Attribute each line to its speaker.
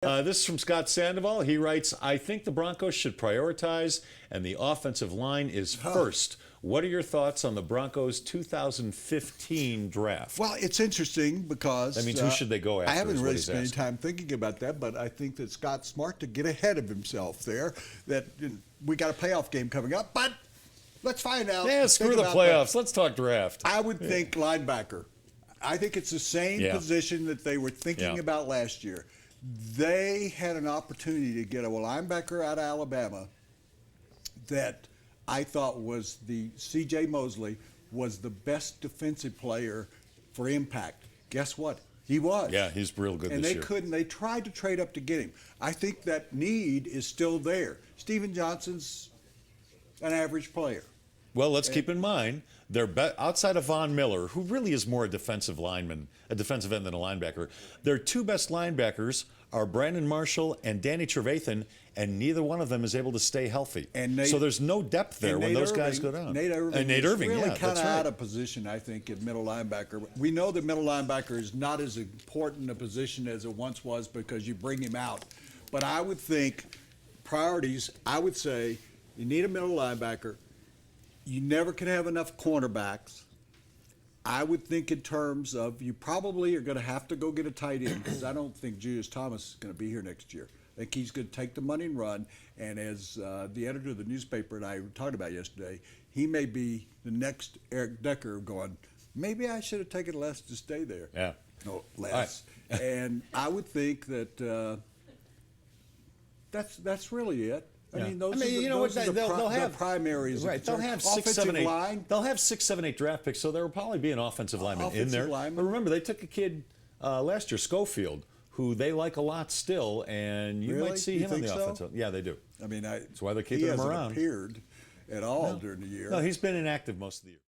Speaker 1: This is from Scott Sandoval. He writes, I think the Broncos should prioritize, and the offensive line is first. What are your thoughts on the Broncos 2015 draft?
Speaker 2: Well, it's interesting because
Speaker 1: That means who should they go after?
Speaker 2: I haven't
Speaker 1: is what
Speaker 2: really
Speaker 1: he's
Speaker 2: spent any
Speaker 1: asking.
Speaker 2: time thinking about that, but I think that Scott's smart to get ahead of himself there. That we got a playoff game coming up, but let's find out.
Speaker 1: Yeah, screw the playoffs. Let's talk draft.
Speaker 2: I would think linebacker. I think it's the same position that they were thinking about last year. They had an opportunity to get a linebacker out of Alabama that I thought was C.J. Mosley was the best defensive player for impact. Guess what? He was.
Speaker 1: Yeah, he's real good this year.
Speaker 2: And they tried to trade up to get him. I think that need is still there. Steven Johnson's an average player.
Speaker 1: Well, let's keep in mind, they're outside of Von Miller, who really is more a defensive lineman, a defensive end than a linebacker. Their two best linebackers are Brandon Marshall and Danny Trevathan, and neither one of them is able to stay healthy. So there's no depth there when those guys go down.
Speaker 2: Nate Irving
Speaker 1: is
Speaker 2: really kind of out of position, I think, at middle linebacker. We know that middle linebacker is not as important a position as it once was because you bring him out. But I would think priorities, I would say you need a middle linebacker. You never can have enough cornerbacks. I would think in terms of you probably are going to have to go get a tight end because I don't think Julius Thomas is going to be here next year. I think he's going to take the money and run. And as the editor of the newspaper and I talked about yesterday, he may be the next Eric Decker going, maybe I should have taken less to stay there.
Speaker 1: Yeah.
Speaker 2: No, less. And I would think that that's really it. I mean, those are the primaries.
Speaker 1: Right, they'll have 6, 7, 8. They'll have 6, 7, 8 draft picks, so there will probably be an offensive lineman in there. But remember, they took a kid last year, Schofield, who they like a lot still, and you might see him on the offensive. Yeah, they do.
Speaker 2: I mean,
Speaker 1: that's why they're keeping him around.
Speaker 2: He hasn't appeared at all during the year.
Speaker 1: No, he's been inactive most of the year.